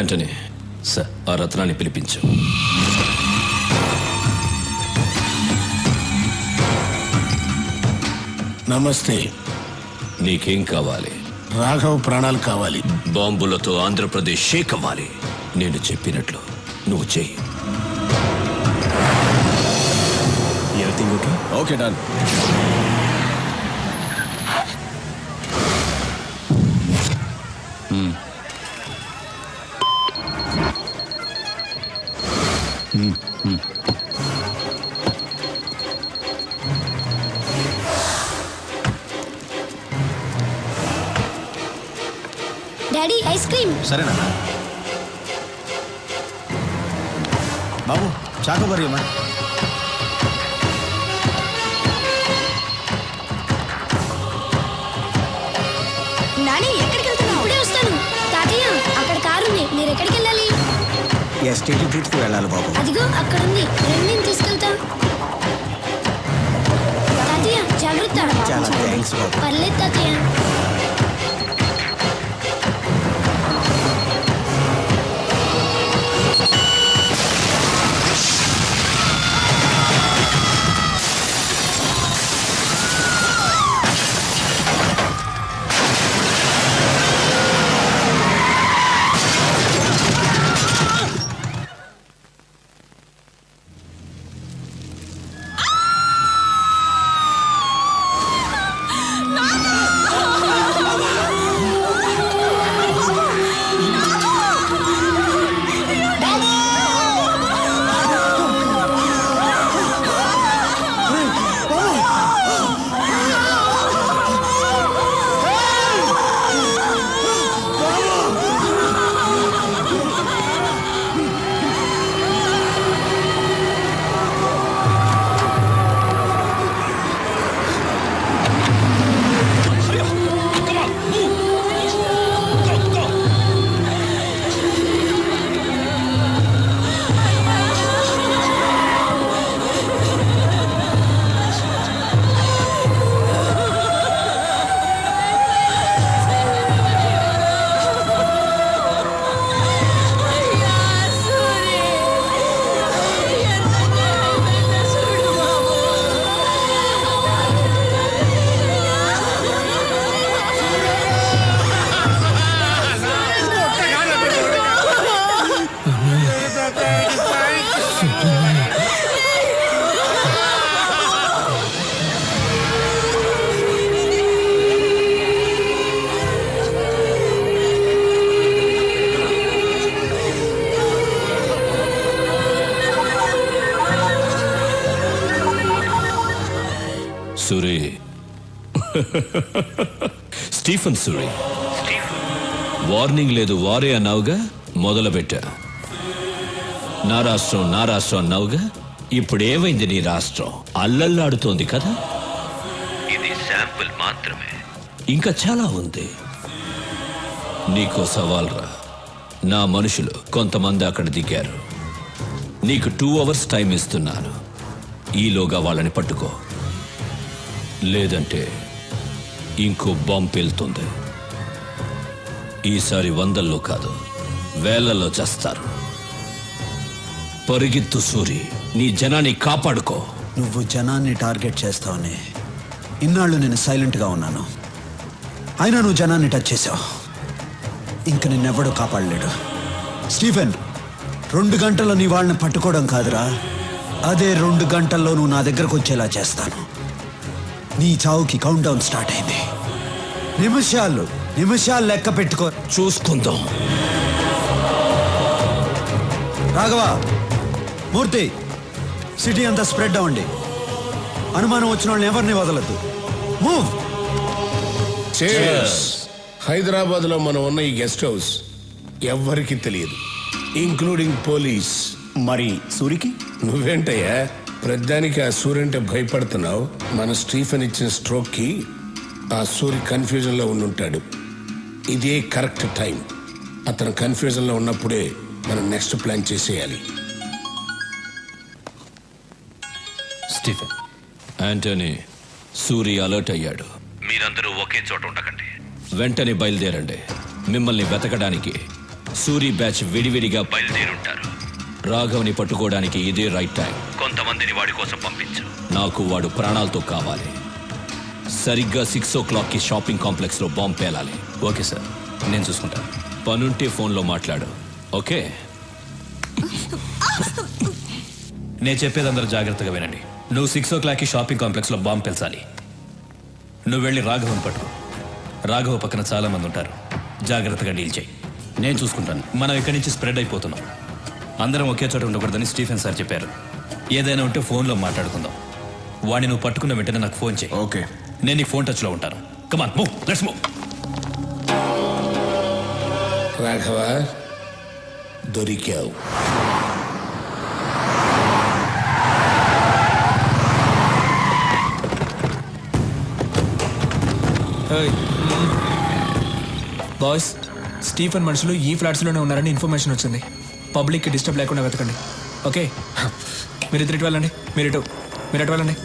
Antony sir, ఆ రత్నాన్ని పిలిపించు. నమస్తే. నీకేం కావాలి? రాఘవ్ ప్రాణాలు కావాలి. బాంబులతో ఆంధ్రప్రదేశ్ షేక్ అవ్వాలి. నేను చెప్పినట్లు నువ్వు చెయ్యి. Everything okay? Okay, done. Daddy ice cream. సరేనా బాబు? చాకోబార్ ఇవ్వమా. నాని ఎక్కడికి వెళ్తున్నావు? ఇప్పుడే వస్తాను. తాతయ్య అక్కడ కారు ఉంది, మీరు ఎక్కడికి వెళ్ళాలి? ఎస్టేట్ ట్రీట్కి వెళ్ళాలి బాబు. అదిగో అక్కడ ఉంది, రండి నేను తీసుకెళ్తా. తాతయ్య జాగ్రత్త. చాలా థ్యాంక్స్ బాబు. పర్లేదు తాతయ్య. సూరి, స్టీఫెన్ సూరి. వార్నింగ్ లేదు, వారే అన్నావుగా, మొదలుపెట్టా. నా రాష్ట్రం అన్నావుగా, ఇప్పుడు ఏమైంది? నీ రాష్ట్రం అల్లల్లాడుతోంది కదా. ఇది శాంపుల్ మాత్రమే, ఇంకా చాలా ఉంది. నీకో సవాల్ రా. నా మనుషులు కొంతమంది అక్కడ దిగారు. నీకు 2 hours టైం ఇస్తున్నాను. ఈలోగా వాళ్ళని పట్టుకో, లేదంటే ఇంకో బాంబు పేలుతుంది. ఈసారి 100లో కాదు, 1000లో చేస్తారు. పరిగెత్తు సూరి, నీ జనాన్ని కాపాడుకో. నువ్వు జనాన్ని టార్గెట్ చేస్తావని ఇన్నాళ్ళు నేను సైలెంట్గా ఉన్నాను. అయినా నువ్వు జనాన్ని టచ్ చేసావు. ఇంక నిన్నెవ్వడూ కాపాడలేడు. స్టీఫెన్, 2 గంటల్లో నీ వాళ్ళని పట్టుకోవడం కాదురా, అదే 2 గంటల్లో నువ్వు నా దగ్గరకు వచ్చేలా చేస్తాను. నీ చావుకి కౌంట్ డౌన్ స్టార్ట్ అయింది. నిమిషాలు లెక్క పెట్టుకో. చూసుకుందాం. రాఘవ, మూర్తి, సిటీ అంతా స్ప్రెడ్ అవ్వండి. అనుమానం వచ్చిన వాళ్ళని ఎవరిని వదలద్దు. మూవ్. హైదరాబాద్ లో మనం ఉన్న ఈ గెస్ట్ హౌస్ ఎవ్వరికి తెలియదు, ఇంక్లూడింగ్ పోలీస్. మరి సూరికి? నువ్వేంటయ్యా ప్రధానికి ఆ సూర్య అంటే భయపడుతున్నావు? మన స్టీఫెన్ ఇచ్చిన స్ట్రోక్ కి ఆ సూర్య కన్ఫ్యూజన్ లో ఉండుంటాడు. ఇదే కరెక్ట్ టైం. అతను కన్ఫ్యూజన్ లో ఉన్నప్పుడే మనం నెక్స్ట్ ప్లాన్ చేసేయాలి. స్టీఫెన్, యాంటనీ, సూరి అలర్ట్ అయ్యాడు. మీరందరూ ఒకే చోట ఉండకండి. వెంటనే బయలుదేరండి. మిమ్మల్ని వెతకడానికి సూరి బ్యాచ్ విడివిడిగా బయలుదేరుంటారు. రాఘవ్ని పట్టుకోవడానికి ఇదే రైట్ టైం. కొంతమందిని వాడి కోసం పంపించు. నాకు వాడు ప్రాణాలతో కావాలి. సరిగ్గా 6 o'clockకి షాపింగ్ కాంప్లెక్స్ లో బాంబు పేలాలి. ఓకే సార్, నేను చూసుకుంటాను. పనుంటే ఫోన్లో మాట్లాడు. ఓకే? నేను చెప్పేది అందరూ జాగ్రత్తగా వినండి. నువ్వు 6 o'clockకి షాపింగ్ కాంప్లెక్స్లో బాంబు పెంచాలి. నువ్వు వెళ్ళి రాఘవన్ పట్టుకో. రాఘవ పక్కన చాలా మంది ఉంటారు. జాగ్రత్తగా డీల్ చేయి. నేను చూసుకుంటాను. మనం ఇక్కడి నుంచి స్ప్రెడ్ అయిపోతున్నాం. అందరం ఒకే చోట ఉండకూడదని స్టీఫెన్ సార్ చెప్పారు. ఏదైనా ఉంటే ఫోన్లో మాట్లాడుకుందాం. వాడిని నువ్వు పట్టుకున్న వెంటనే నాకు ఫోన్ చేయి. ఓకే. నేను నీ ఫోన్ టచ్లో ఉంటాను. Come on, move, let's move. Raghava, దొరికావు. బాయ్స్, స్టీఫెన్ మనుషులు ఈ ఫ్లాట్స్లోనే ఉన్నారని ఇన్ఫర్మేషన్ వచ్చింది. పబ్లిక్కి డిస్టర్బ్ లేకుండా వెతకండి. ఓకే, మీరు ఇటు వెళ్ళండి. మీరు ఎటు వెళ్ళండి.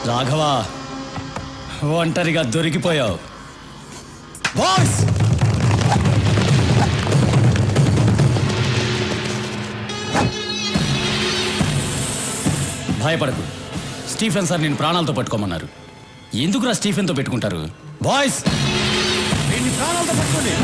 రాఘవా, ఒంటరిగా దొరికిపోయావు. బాయ్స్, భయపడకు. స్టీఫెన్ సార్ నేను ప్రాణాలతో పట్టుకోమన్నారు. ఎందుకురా స్టీఫెన్తో పెట్టుకుంటారు? బాయ్స్, వీడిని ప్రాణాలతో పట్టుకోండి.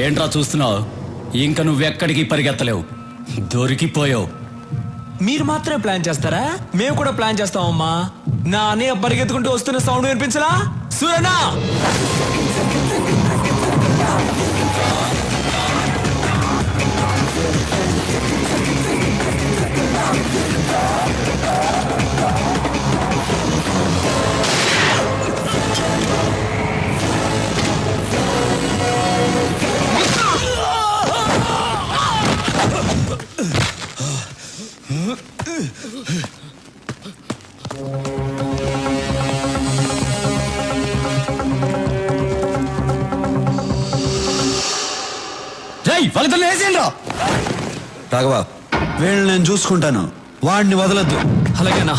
ఏంట్రా చూస్తున్నావు? ఇంకా నువ్వెక్కడికి పరిగెత్తలేవు. దొరికిపోయావు. మీరు మాత్రమే ప్లాన్ చేస్తారా? మేము కూడా ప్లాన్ చేస్తామమ్మా. నా అన్నయ్య పరిగెత్తుకుంటూ వస్తున్న సౌండ్ వినిపించలా? సూరనా, ఫలితం వేసేయండి. రాఘవ, వీళ్ళని నేను చూసుకుంటాను. వాడిని వదలొద్దు. అలాగేనా?